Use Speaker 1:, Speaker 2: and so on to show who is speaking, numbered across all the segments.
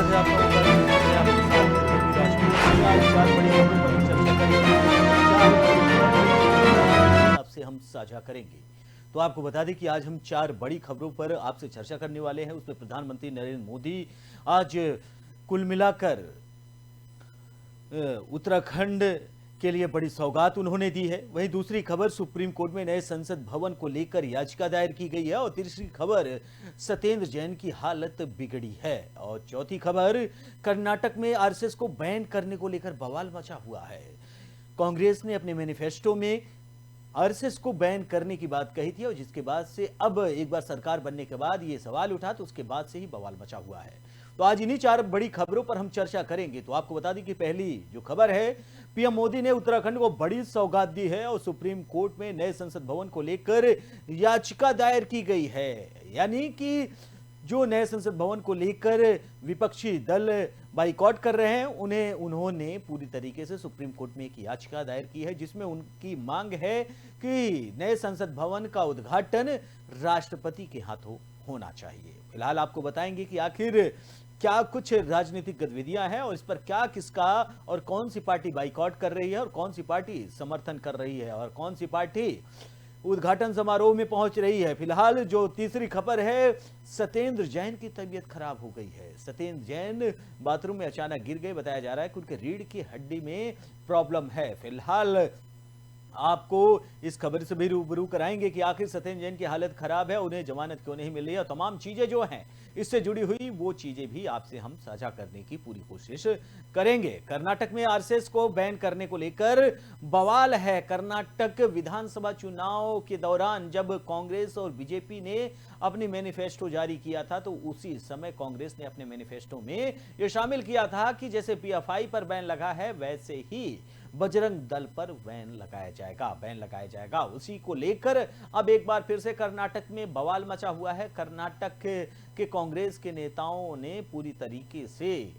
Speaker 1: है आपका होगा मैं आपके साथ रवि राजपूत। आज चार बड़ी खबरों पर हम चर्चा करेंगे। चार बड़ी खबरें आपसे हम साझा करेंगे। तो आपको बता दें कि आज हम चार बड़ी खबरों पर आपसे चर्चा करने वाले हैं। उसमें प्रधानमंत्री नरेंद्र मोदी आज कुल मिलाकर उत्तराखंड के लिए बड़ी सौगात उन्होंने दी है। वहीं दूसरी खबर, सुप्रीम कोर्ट में नए संसद भवन को लेकर याचिका दायर की गई है। और तीसरी खबर, सत्येंद्र जैन की हालत बिगड़ी है। और चौथी खबर, कर्नाटक में आरएसएस को बैन करने को लेकर बवाल मचा हुआ है। कांग्रेस ने अपने मैनिफेस्टो में आरएसएस को बैन करने की बात कही थी और जिसके बाद से अब एक बार सरकार बनने के बाद ये सवाल उठा तो उसके बाद से ही बवाल मचा हुआ है। तो आज इन्हीं चार बड़ी खबरों पर हम चर्चा करेंगे। तो आपको बता दें कि पहली जो खबर है, पीएम मोदी ने उत्तराखंड को बड़ी सौगात दी है और सुप्रीम कोर्ट में नए संसद भवन को लेकर याचिका दायर की गई है। यानी कि जो नए संसद भवन को लेकर विपक्षी दल बाइकॉट कर रहे हैं, उन्होंने पूरी तरीके से सुप्रीम कोर्ट में एक याचिका दायर की है जिसमें उनकी मांग है कि नए संसद भवन का उद्घाटन राष्ट्रपति के हाथों होना चाहिए। फिलहाल आपको बताएंगे कि आखिर क्या कुछ राजनीतिक गतिविधियां हैं और इस पर क्या किसका और कौन सी पार्टी बाइकॉट कर रही है और कौन सी पार्टी समर्थन कर रही है और कौन सी पार्टी उद्घाटन समारोह में पहुंच रही है। फिलहाल जो तीसरी खबर है, सत्येंद्र जैन की तबीयत खराब हो गई है। सत्येंद्र जैन बाथरूम में अचानक गिर गए। बताया जा रहा है कि उनके रीढ़ की हड्डी में प्रॉब्लम है। फिलहाल आपको इस खबर से भी रूबरू कराएंगे कि आखिर सत्येंद्र जैन की हालत खराब है, उन्हें जमानत क्यों नहीं मिल रही है और तमाम चीजें जो हैं इससे जुड़ी हुई वो चीजें भी आपसे हम साझा करने की पूरी कोशिश करेंगे। कर्नाटक में आरएसएस को बैन करने को लेकर बवाल है। कर्नाटक विधानसभा चुनाव के दौरान जब कांग्रेस और बीजेपी ने अपनी मैनिफेस्टो जारी किया था तो उसी समय कांग्रेस ने अपने मैनिफेस्टो में यह शामिल किया था कि जैसे पीएफआई पर बैन लगा है वैसे ही बजरंग दल पर बैन लगाया जाएगा। उसी को लेकर अब एक बार फिर से कर्नाटक में बवाल मचा हुआ है। कर्नाटक के कांग्रेस के नेताओं ने पूरी तरीके से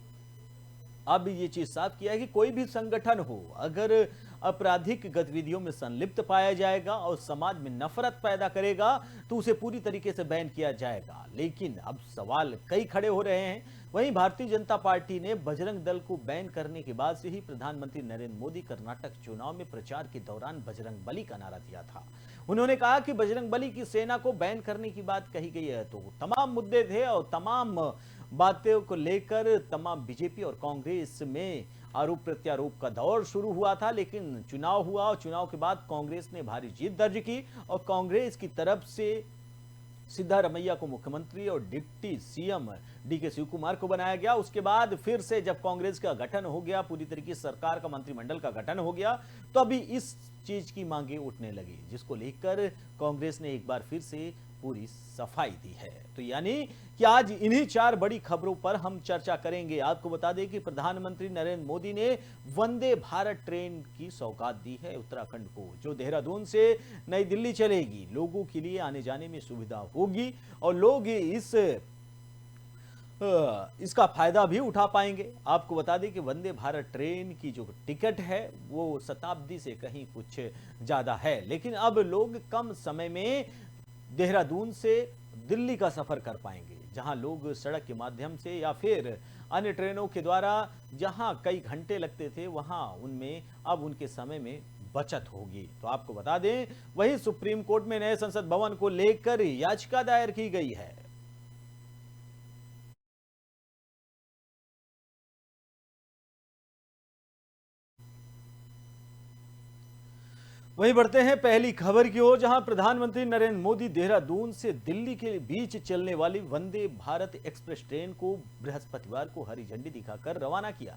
Speaker 1: अब ये चीज साफ किया है कि कोई भी संगठन हो, अगर आपराधिक गतिविधियों में संलिप्त पाया जाएगा और समाज में नफरत पैदा करेगा तो उसे पूरी तरीके से बैन किया जाएगा। लेकिन अब सवाल कई खड़े हो रहे हैं। वहीं भारतीय जनता पार्टी ने बजरंग दल को बैन करने के बाद से ही प्रधानमंत्री नरेंद्र मोदी कर्नाटक चुनाव में प्रचार के दौरान बजरंग बली का नारा दिया था। उन्होंने कहा कि बजरंग बली की सेना को बैन करने की बात कही गई है। तो तमाम मुद्दे थे और तमाम बातों को लेकर तमाम बीजेपी और कांग्रेस में आरोप प्रत्यारोप का दौर शुरू हुआ था। लेकिन चुनाव हुआ और चुनाव के बाद कांग्रेस ने भारी जीत दर्ज की और कांग्रेस की तरफ से सिद्धारमैया को मुख्यमंत्री और deputy CM DK Shivakumar को बनाया गया। उसके बाद फिर से जब कांग्रेस का गठन हो गया, पूरी तरीके से सरकार का मंत्रिमंडल का गठन हो गया, तो अभी इस चीज की मांगे उठने लगी जिसको लेकर कांग्रेस ने एक बार फिर से पूरी सफाई दी है। तो यानी कि आज इन्हीं चार बड़ी खबरों पर हम चर्चा करेंगे। आपको बता दें कि प्रधानमंत्री नरेंद्र मोदी ने वंदे भारत ट्रेन की सौगात दी है उत्तराखंड को, जो देहरादून से नई दिल्ली चलेगी। लोगों के लिए आने जाने में सुविधा होगी और लोग इसका फायदा भी उठा पाएंगे। आपको बता दें कि वंदे भारत ट्रेन की जो टिकट है वो शताब्दी से कहीं कुछ ज्यादा है, लेकिन अब लोग कम समय में देहरादून से दिल्ली का सफर कर पाएंगे, जहां लोग सड़क के माध्यम से या फिर अन्य ट्रेनों के द्वारा जहां कई घंटे लगते थे वहां उनमें अब उनके समय में बचत होगी। तो आपको बता दें, वही सुप्रीम कोर्ट में नए संसद भवन को लेकर याचिका दायर की गई है। वहीं बढ़ते हैं पहली खबर की ओर, जहां प्रधानमंत्री नरेंद्र मोदी देहरादून से दिल्ली के बीच चलने वाली वंदे भारत एक्सप्रेस ट्रेन को बृहस्पतिवार को हरी झंडी दिखाकर रवाना किया।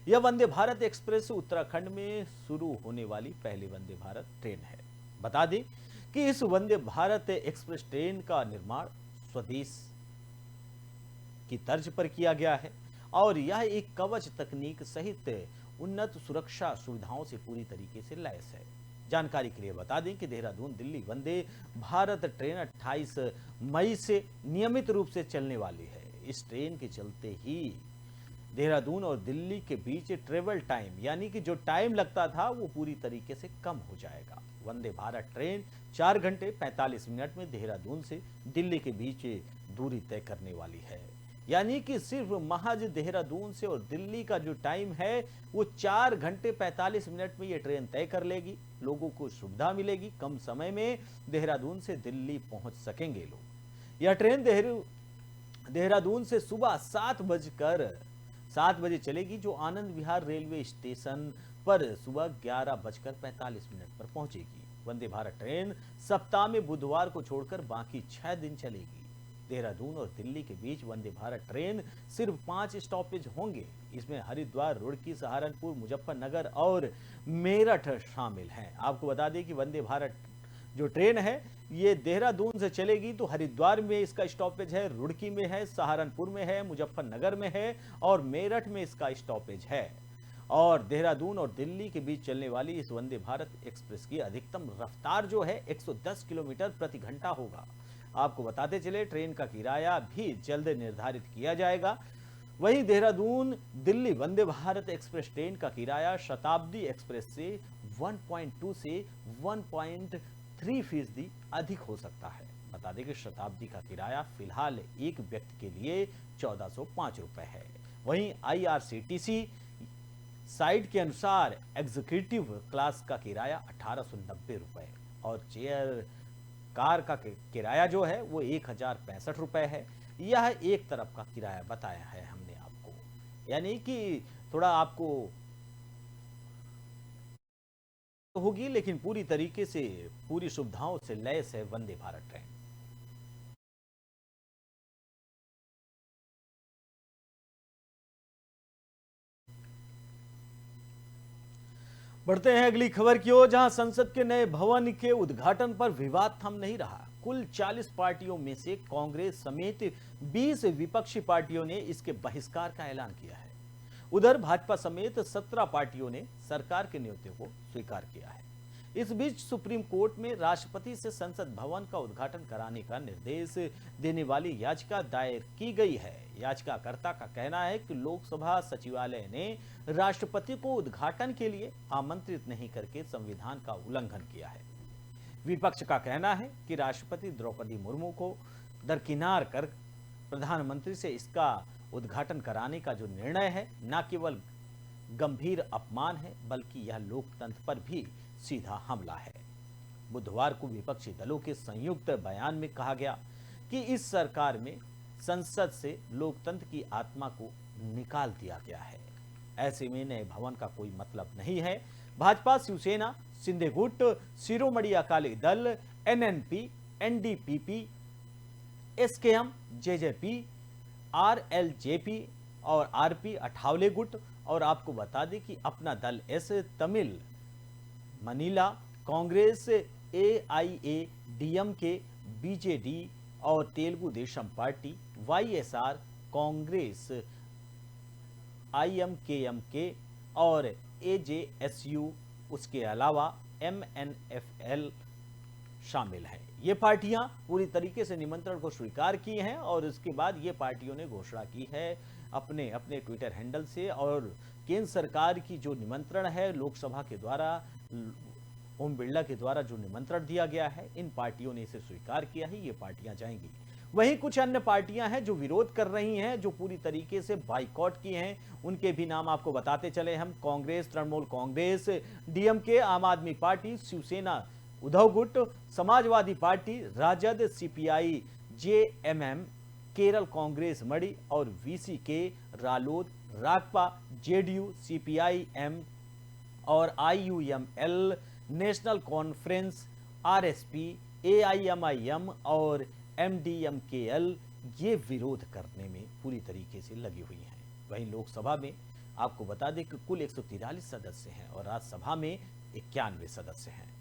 Speaker 1: यह वंदे भारत एक्सप्रेस उत्तराखंड में शुरू होने वाली पहली वंदे भारत ट्रेन है। बता दें कि इस वंदे भारत एक्सप्रेस ट्रेन का निर्माण स्वदेश की तर्ज पर किया गया है और यह एक कवच तकनीक सहित उन्नत सुरक्षा सुविधाओं से पूरी तरीके से लैस है। जानकारी के लिए बता दें कि देहरादून दिल्ली वंदे भारत ट्रेन 28 मई से नियमित रूप से चलने वाली है। इस ट्रेन के चलते ही देहरादून और दिल्ली के बीच ट्रेवल टाइम, यानी कि जो टाइम लगता था वो पूरी तरीके से कम हो जाएगा। वंदे भारत ट्रेन 4 घंटे 45 मिनट में देहरादून से दिल्ली के बीच दूरी तय करने वाली है। यानी कि सिर्फ महज देहरादून से और दिल्ली का जो टाइम है वो 4 घंटे 45 मिनट में ये ट्रेन तय कर लेगी। लोगों को सुविधा मिलेगी, कम समय में देहरादून से दिल्ली पहुंच सकेंगे लोग। यह ट्रेन देहरादून से सुबह 7 बजे चलेगी, जो आनंद विहार रेलवे स्टेशन पर सुबह 11:45 पर पहुंचेगी। वंदे भारत ट्रेन सप्ताह में बुधवार को छोड़कर बाकी 6 दिन चलेगी। देहरादून और दिल्ली के बीच वंदे भारत ट्रेन सिर्फ 5 स्टॉपेज होंगे। इसमें हरिद्वार, रुड़की, सहारनपुर, मुजफ्फरनगर और मेरठ शामिल हैं। आपको बता दें कि वंदे भारत जो ट्रेन है ये देहरादून से चलेगी तो हरिद्वार में इसका स्टॉपेज है, रुड़की में है, सहारनपुर में है, मुजफ्फरनगर में है और मेरठ में इसका स्टॉपेज है। और देहरादून और दिल्ली के बीच चलने वाली इस वंदे भारत एक्सप्रेस की अधिकतम रफ्तार जो है 110 किलोमीटर प्रति घंटा होगा। आपको बताते चले ट्रेन का किराया भी जल्द निर्धारित किया जाएगा। वहीं देहरादून दिल्ली वंदे भारत एक्सप्रेस ट्रेन का किराया शताब्दी एक्सप्रेस से 1.2 से 1.3% अधिक हो सकता है। बता दें कि शताब्दी का किराया फिलहाल एक व्यक्ति के लिए 1405 रुपए है। वहीं IRCTC साइट के अनुसार एग्जीक्यूटिव क्लास का किराया 1890 रुपए और चेयर कार का किराया जो है वो 1065 रुपए है। यह एक तरफ का किराया बताया है हमने आपको, यानी कि थोड़ा आपको होगी, लेकिन पूरी तरीके से पूरी सुविधाओं से लैस है वंदे भारत ट्रेन। बढ़ते हैं अगली खबर की ओर, जहां संसद के नए भवन के उद्घाटन पर विवाद थम नहीं रहा। कुल 40 पार्टियों में से कांग्रेस समेत 20 विपक्षी पार्टियों ने इसके बहिष्कार का ऐलान किया है। उधर भाजपा समेत 17 पार्टियों ने सरकार के न्योते को स्वीकार किया है। इस बीच सुप्रीम कोर्ट में राष्ट्रपति से संसद भवन का उद्घाटन कराने का निर्देश देने वाली याचिका दायर की गई है। याचिकाकर्ता का कहना है कि लोकसभा सचिवालय ने राष्ट्रपति को उद्घाटन के लिए आमंत्रित नहीं करके संविधान का उल्लंघन किया है। विपक्ष का कहना है कि राष्ट्रपति द्रौपदी मुर्मू को दरकिनार कर प्रधानमंत्री से इसका उद्घाटन कराने का जो निर्णय है न केवल गंभीर अपमान है बल्कि यह लोकतंत्र पर भी सीधा हमला है। बुधवार को विपक्षी दलों के संयुक्त बयान में कहा गया कि इस सरकार में संसद से लोकतंत्र की आत्मा को निकाल दिया गया है। ऐसे में नए भवन का कोई मतलब नहीं है। भाजपा, शिवसेना, शिंदे गुट, Shiromani Akali Dal, NNP, NDPP, SKM, JJP, RLJP और RP अठावले गुट और आपको बता दें कि अपना दल S, Tamil Manila, Congress, AIADMK, BJD और Telugu Desam party, YSR, Congress, IMKMK और AJSU, उसके अलावा MNFL शामिल है। ये पार्टियां पूरी तरीके से निमंत्रण को स्वीकार की हैं और उसके बाद ये पार्टियों ने घोषणा की है अपने अपने ट्विटर हैंडल से, और केंद्र सरकार की जो निमंत्रण है लोकसभा के द्वारा, ओम बिरला के द्वारा जो निमंत्रण दिया गया है, इन पार्टियों ने इसे स्वीकार किया है। ये पार्टियां जाएंगी। वहीं कुछ अन्य पार्टियां हैं जो विरोध कर रही हैं, जो पूरी तरीके से बाइकआउट किए हैं। उनके भी नाम आपको बताते चले हम। कांग्रेस, तृणमूल कांग्रेस, DMK, आम आदमी पार्टी, शिवसेना उद्धव गुट, Samajwadi party, Rajad, CPI, JMM, Kerala Congress Mani और VCK, Ralod, Rakpa, JDU, CPI-M और IUML, National Conference, RSP, AIMIM और MDMKL ये विरोध करने में पूरी तरीके से लगी हुई हैं। वहीं लोकसभा में आपको बता दें कि कुल 143 सदस्य हैं और राज्यसभा में 91 सदस्य हैं।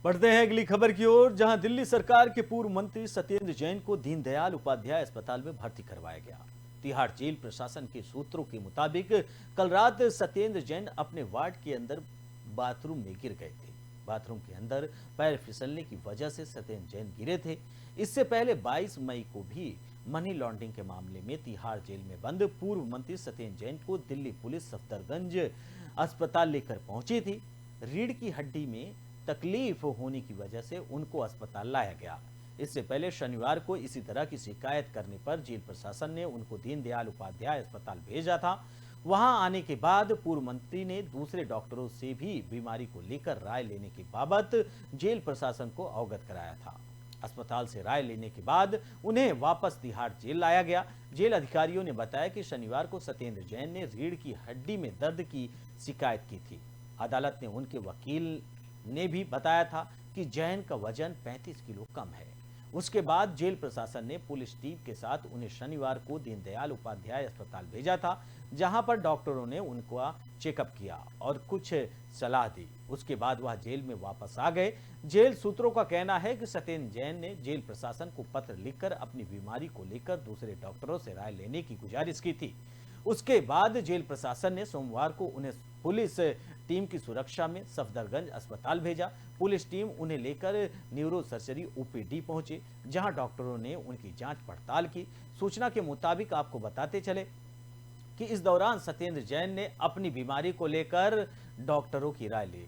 Speaker 1: बढ़ते हैं अगली खबर की ओर, जहां दिल्ली सरकार के पूर्व मंत्री सत्येंद्र जैन को दीनदयाल उपाध्याय अस्पताल में भर्ती करवाया गया। तिहाड़ जेल प्रशासन के सूत्रों के मुताबिक कल रात सत्येंद्र जैन अपने वार्ड के अंदर बाथरूम में गिर गए थे। बाथरूम के अंदर पैर फिसलने की वजह से सत्येंद्र जैन गिरे थे। इससे पहले 22 मई को भी मनी लॉन्ड्रिंग के मामले में तिहाड़ जेल में बंद पूर्व मंत्री सत्येंद्र जैन को दिल्ली पुलिस सफदरगंज अस्पताल लेकर पहुंची थी। रीढ़ की हड्डी में तकलीफ होने की वजह से उनको अस्पताल लाया गया। इससे पहले शनिवार को इसी तरह की शिकायत करने पर जेल प्रशासन ने उनको दीनदयाल उपाध्याय अस्पताल भेजा था। वहां आने के बाद पूर्व मंत्री ने दूसरे डॉक्टरों से भी बीमारी को लेकर राय लेने की बाबत जेल प्रशासन को अवगत कराया था। अस्पताल से राय लेने के बाद उन्हें वापस तिहाड़ जेल लाया गया। जेल अधिकारियों ने बताया कि शनिवार को सत्येंद्र जैन ने रीढ़ की हड्डी में दर्द की शिकायत की थी। अदालत ने उनके वकील ने भी बताया था कि जैन का वजन 35 किलो कम है। उसके बाद जेल प्रशासन ने पुलिस टीम के साथ उन्हें शनिवार को दीनदयाल उपाध्याय अस्पताल भेजा था, जहां पर डॉक्टरों ने उनका चेकअप किया और कुछ सलाह दी। उसके बाद वह जेल में वापस आ गए। जेल सूत्रों का कहना है कि सत्येंद्र जैन ने जेल प्रशासन को पत्र लिखकर अपनी बीमारी को लेकर दूसरे डॉक्टरों से राय लेने की गुजारिश की थी। उसके बाद जेल प्रशासन ने सोमवार को उन्हें पुलिस टीम की सुरक्षा में सफदरगंज अस्पताल भेजा। पुलिस टीम उन्हें लेकर न्यूरो सर्जरी ओपीडी पहुंचे, जहां डॉक्टरों ने उनकी जांच पड़ताल की। सूचना के मुताबिक आपको बताते चले कि इस दौरान सत्येंद्र जैन ने अपनी बीमारी को लेकर डॉक्टरों की राय ली।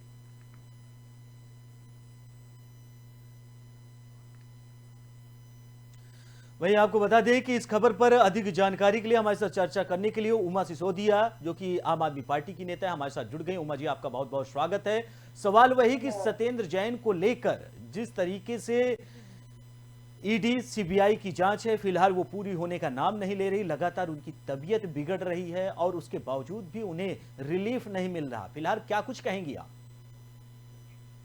Speaker 1: वहीं आपको बता दें कि इस खबर पर अधिक जानकारी के लिए हमारे साथ चर्चा करने के लिए उमा सिसोदिया, जो कि आम आदमी पार्टी की नेता है, हमारे साथ जुड़ गई। उमा जी, आपका बहुत बहुत स्वागत है। सवाल वही कि सत्येंद्र जैन को लेकर जिस तरीके से ईडी सीबीआई की जांच है, फिलहाल वो पूरी होने का नाम नहीं ले रही। लगातार उनकी तबीयत बिगड़ रही है और उसके बावजूद भी उन्हें रिलीफ नहीं मिल रहा। फिलहाल क्या कुछ कहेंगी आप?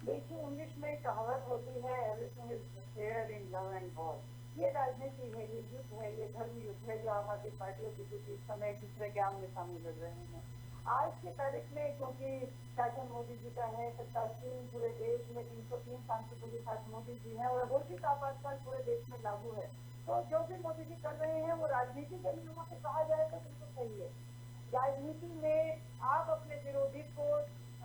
Speaker 2: देखिए, इंग्लिश में कहावत होती है, everything is fair in love and war. ये राजनीति है, ये युद्ध है, ये धर्म युद्ध है जो आम आदमी पार्टियों के बीच इस समय एक दूसरे के आमने सामने लड़ रहे हैं। आज की तारीख में क्योंकि शासन मोदी जी का है, सत्ता पूरे देश में 303 सांसदों के साथ मोदी जी है और घोषित आपातकाल पूरे देश में लागू है, तो जो भी मोदी जी कर रहे हैं वो राजनीति के नियमों से कहा जाए तो बिल्कुल सही है। राजनीति में आप अपने विरोधी को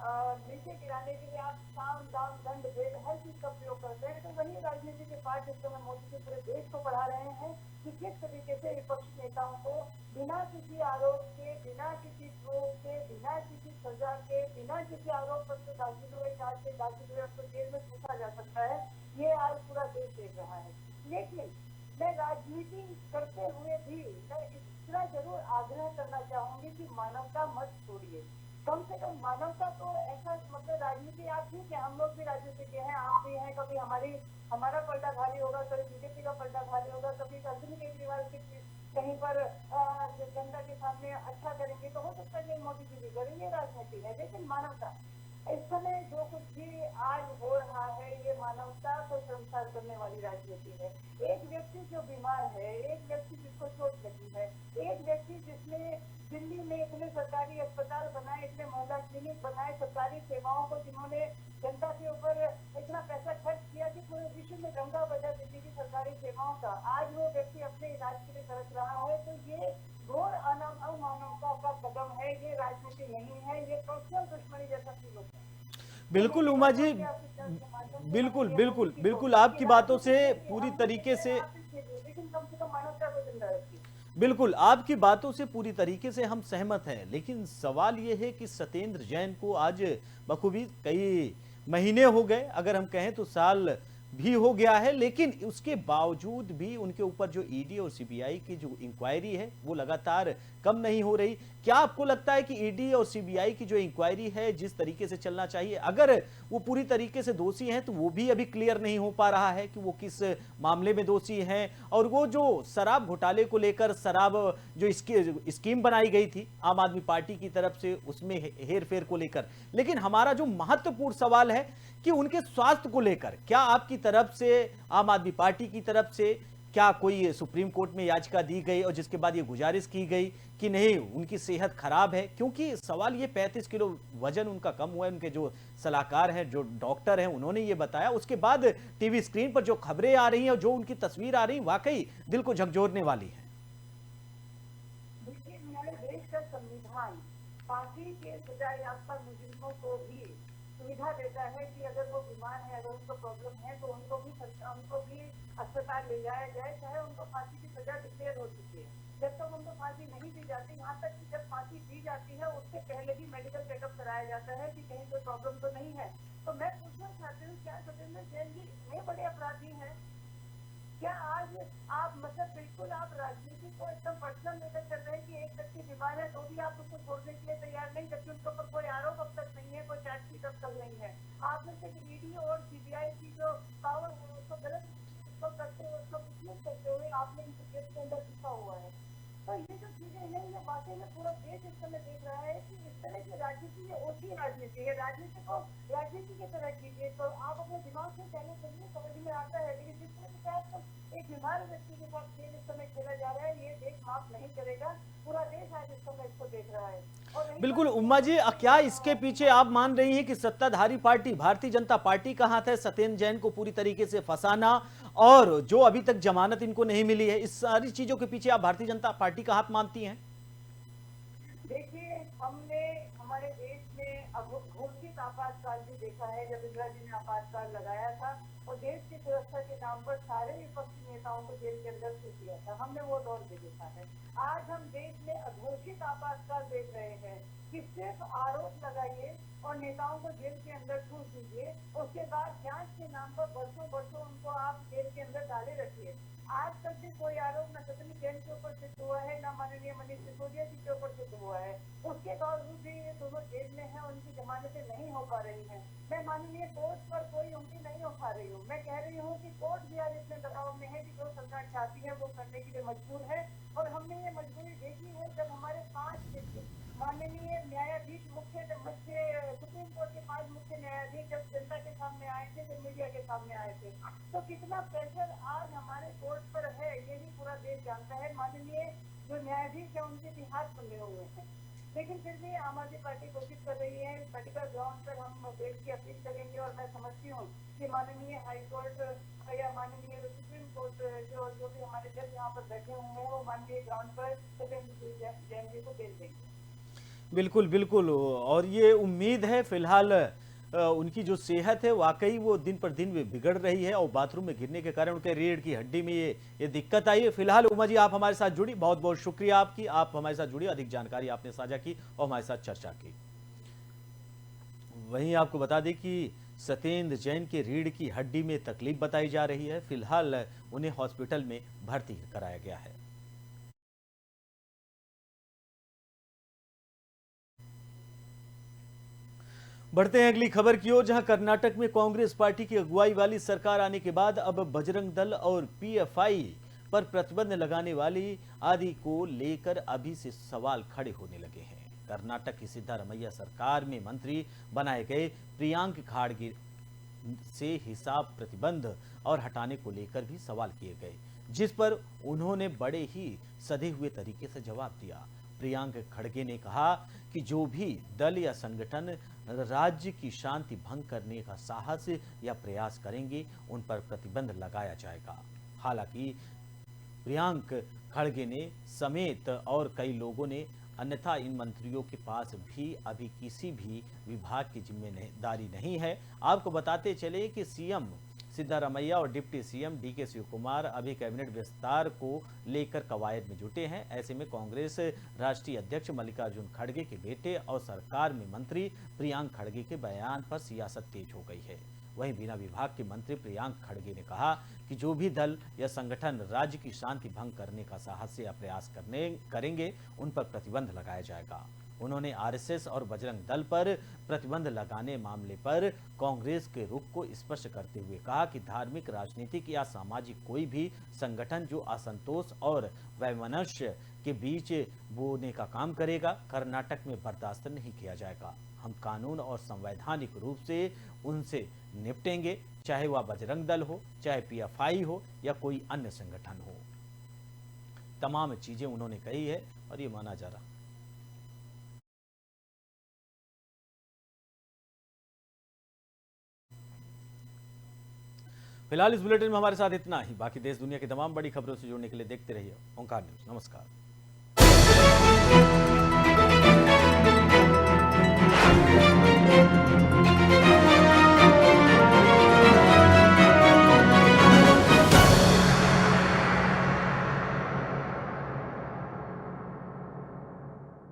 Speaker 2: नीचे गिराने के लिए आप साम दाम दंड भेद हर चीज का प्रयोग करते हैं, तो वही राजनीति के पाठ इस समय मोदी जी पूरे देश को पढ़ा रहे हैं कि किस तरीके से विपक्षी नेताओं को बिना किसी आरोप के, बिना किसी प्रूफ के, बिना किसी सजा के, बिना किसी आरोप पत्र दाखिल हुए, चार्ज से दाखिल हुए उसको जेल में पूछा जा सकता है। ये आज पूरा देश देख रहा है। लेकिन मैं राजनीति करते हुए भी मैं इतना जरूर आग्रह करना चाहूंगी कि मानवता मत छोड़िए। कम से कम मानवता तो ऐसा, मतलब राजनीति आप ठीक है, हम लोग भी राजनीति के हैं, आप भी हैं। कभी हमारा पलटा खाली होगा, कभी बीजेपी का पलटा खाली होगा, कभी अरविंद केजरीवाल की कहीं पर जनता के सामने अच्छा करेंगे तो हो सकता है मोदी जी भी करेंगे, राजनीति है। लेकिन मानवता, इस समय जो कुछ भी आज हो रहा है ये मानवता को संसार करने वाली राजनीति है। एक व्यक्ति जो बीमार है, एक व्यक्ति जिसको चोट लगी है, एक व्यक्ति जिसने दिल्ली में इतने सरकारी अस्पताल बनाए, इतने महिला क्लिनिक बनाए, सरकारी सेवाओं को जिन्होंने जनता के ऊपर इतना पैसा खर्च किया कि पूरे विश्व में गंगा बजा दिल्ली की सरकारी सेवाओं का, आज वो व्यक्ति अपने इलाज के लिए तरस रहा है, तो ये घोर अमानवता का कदम है। ये राजनीति नहीं है, ये पर्सनल दुश्मनी जैसा फील होता है।
Speaker 1: बिल्कुल उमा जी, बिल्कुल बिल्कुल बिल्कुल आपकी बातों से पूरी तरीके से,
Speaker 2: लेकिन कम से कम मानवता को जिंदा रखिए।
Speaker 1: बिल्कुल आपकी बातों से पूरी तरीके से हम सहमत हैं। लेकिन सवाल यह है कि सत्येंद्र जैन को आज बखूबी कई महीने हो गए, अगर हम कहें तो साल भी हो गया है, लेकिन उसके बावजूद भी उनके ऊपर जो ईडी और सीबीआई की जो इंक्वायरी है वो लगातार कम नहीं हो रही। क्या आपको लगता है कि ईडी और सीबीआई की जो इंक्वायरी है जिस तरीके से चलना चाहिए, अगर वो पूरी तरीके से दोषी हैं तो वो भी अभी क्लियर नहीं हो पा रहा है कि वो किस मामले में दोषी हैं? और वो जो शराब घोटाले को लेकर शराब जो स्कीम बनाई गई थी आम आदमी पार्टी की तरफ से, उसमें हेर फेर को लेकर, लेकिन हमारा जो महत्वपूर्ण सवाल है कि उनके स्वास्थ्य को लेकर क्या आपकी तरफ से, आम आदमी पार्टी की तरफ से क्या कोई सुप्रीम कोर्ट में याचिका दी गई और जिसके बाद ये गुजारिश की गई कि नहीं उनकी सेहत खराब है? क्योंकि सवाल ये 35 किलो वजन उनका कम हुआ है। उनके जो सलाहकार हैं, जो डॉक्टर हैं, उन्होंने ये बताया। उसके बाद टीवी स्क्रीन पर जो खबरें आ रही हैं और जो उनकी तस्वीर आ रही, वाकई दिल को झकझोरने वाली है।
Speaker 2: देखिए, हमारे देश का संविधान फांसी के सजा याफ्ता मुजरिमों को भी सुविधा देता है कि अगर वो बीमार है, अगर उनको प्रॉब्लम है तो उनको भी अस्पताल ले जाया जाए, चाहे उनको फांसी की सजा डिक्लेयर हो चुकी है। जब तक उनको फांसी नहीं दी जाती, यहाँ तक कि जब फांसी दी जाती है उससे पहले भी मेडिकल चेकअप कराया जाता है कि कहीं कोई प्रॉब्लम तो नहीं है। तो मैं पूछना चाहती हूँ, क्या सत्येंद्र जैन जी इतने बड़े अपराधी हैं? क्या आज आप मतलब बिल्कुल आप राजनीति को एकदम पर्सनल लेकर चल रहे हैं कि एक व्यक्ति बीमार है तो भी आप उसको छोड़ने के लिए तैयार नहीं, जबकि उनके ऊपर कोई आरोप अब तक नहीं है, कोई चार्जशीट अब तक नहीं है। आपने सिर्फ ईडी और सीबीआई की जो पावर है उसको गलत उसको करते हुए, उसको मिसयूज करते हुए आपने इस केस के अंदर लिखा हुआ है। तो ये जो चीजें हैं, ये वाकई में पूरा देश इस समय देख रहा है कि इस तरह की राजनीति ये ओछी राजनीति है। राजनीति को राजनीति की तरह कीजिए तो आप अपने दिमाग से कहने के लिए समझ में आता है, लेकिन जिस तरह से आप एक बीमार व्यक्ति के साथ खेल इस समय खेला जा रहा है, ये देश माफ नहीं करेगा। पूरा देश आज इस समय इसको देख रहा है। और
Speaker 1: बिल्कुल उमा जी, क्या इसके पीछे आप मान रही हैं कि सत्ताधारी पार्टी भारतीय जनता पार्टी का हाथ है सत्येंद्र जैन को पूरी तरीके से फंसाना, और जो अभी तक जमानत इनको नहीं मिली है, इस सारी चीजों के पीछे आप भारतीय जनता पार्टी का हाथ मानती हैं?
Speaker 2: देखिए, हमने हमारे देश में अब घोषित आपातकाल भी देखा है, जब इंदिरा जी ने आपातकाल लगाया था और देश की सुरक्षा के नाम पर सारे विपक्षी नेताओं को जेल के अंदर छूट दिया था, हमने वो दौर भी देखा है। आज हम देश में अघोषित आपातकाल देख रहे हैं कि सिर्फ आरोप लगाइए और नेताओं को जेल के अंदर छूट दीजिए, उसके बाद जांच के नाम पर बरसों बरसों उनको आप जेल के अंदर डाले रखिए। आज तक भी कोई आरोप न सतनी जैन के ऊपर सिद्ध हुआ है, न माननीय मनीष सिसोदिया जी के ऊपर सिद्ध हुआ है। उसके बावजूद भी ये दोनों जेल में हैं, उनकी जमानतें नहीं हो पा रही हैं। मैं माननीय कोर्ट पर कोई उंगली नहीं उठा रही हूँ, मैं कह रही हूँ कि कोर्ट भी आज इतने दबाव में है कि जो सरकार चाहती है वो करने के लिए मजबूर है। और हमने ये मजबूरी देखी है जब हमारे 5 माननीय न्यायाधीश सुप्रीम कोर्ट के 5 मुख्य न्यायाधीश जब जनता के सामने आए थे, जब मीडिया के सामने आए थे, तो कितना प्रेशर आज हमारे कोर्ट पर है ये भी पूरा देश जानता है। माननीय जो न्यायाधीश है उनके इतिहास बने हुए हैं, लेकिन फिर भी आम आदमी पार्टी कोशिश कर रही है। मेडिकल ग्राउंड पर हम बेल की अपील करेंगे और मैं समझती हूँ कि माननीय हाईकोर्ट या माननीय सुप्रीम कोर्ट जो भी हमारे जज यहाँ पर बैठे हुए हैं वो माननीय ग्राउंड पर सत्येंद्र जैन जी को बेल देंगे।
Speaker 1: बिल्कुल बिल्कुल, और ये उम्मीद है फिलहाल उनकी जो सेहत है वाकई वो दिन पर दिन में बिगड़ रही है, और बाथरूम में गिरने के कारण उनके रीढ़ की हड्डी में ये दिक्कत आई है। फिलहाल उमा जी आप हमारे साथ जुड़ी, बहुत बहुत शुक्रिया आपकी, आप हमारे साथ जुड़ी, अधिक जानकारी आपने साझा की और हमारे साथ चर्चा की। वहीं आपको बता दें कि सत्येंद्र जैन के रीढ़ की हड्डी में तकलीफ बताई जा रही है, फिलहाल उन्हें हॉस्पिटल में भर्ती कराया गया है। बढ़ते हैं अगली खबर की ओर, जहां कर्नाटक में कांग्रेस पार्टी की अगुवाई वाली सरकार आने के बाद अब बजरंग दल और पीएफआई पर प्रतिबंध लगाने वाली आदि को लेकर अभी से सवाल खड़े होने लगे हैं। कर्नाटक की सिद्धारमैया सरकार में मंत्री बनाए गए प्रियांक खाड़गे से हिसाब प्रतिबंध और हटाने को लेकर भी सवाल किए गए, जिस पर उन्होंने बड़े ही सधे हुए तरीके से जवाब दिया। प्रियांक खड़गे ने कहा कि जो भी दल या संगठन राज्य की शांति भंग करने का साहस या प्रयास करेंगे उन पर प्रतिबंध लगाया जाएगा। हालांकि प्रियांक खड़गे ने समेत और कई लोगों ने अन्यथा इन मंत्रियों के पास भी अभी किसी भी विभाग की जिम्मेदारी नहीं है। आपको बताते चले कि सीएम सिद्धारमैया और डिप्टी सीएम डीके शिवकुमार अभी कैबिनेट विस्तार को लेकर कवायद में जुटे हैं। ऐसे में कांग्रेस राष्ट्रीय अध्यक्ष मल्लिकार्जुन खड़गे के बेटे और सरकार में मंत्री प्रियांक खड़गे के बयान पर सियासत तेज हो गई है। वहीं बिना विभाग के मंत्री प्रियांक खड़गे ने कहा कि जो भी दल या संगठन राज्य की शांति भंग करने का साहस या प्रयास करेंगे उन पर प्रतिबंध लगाया जाएगा। उन्होंने आरएसएस और बजरंग दल पर प्रतिबंध लगाने मामले पर कांग्रेस के रुख को स्पष्ट करते हुए कहा कि धार्मिक, राजनीतिक या सामाजिक कोई भी संगठन जो असंतोष और वैमनस्य के बीच बोने का काम करेगा, कर्नाटक में बर्दाश्त नहीं किया जाएगा। हम कानून और संवैधानिक रूप से उनसे निपटेंगे, चाहे वह बजरंग दल हो, चाहे पीएफआई हो या कोई अन्य संगठन हो। तमाम चीजें उन्होंने कही है और ये माना जा रहा। फिलहाल इस बुलेटिन में हमारे साथ इतना ही। बाकी देश दुनिया की तमाम बड़ी खबरों से जुड़ने के लिए देखते रहिए ओंकार न्यूज। नमस्कार।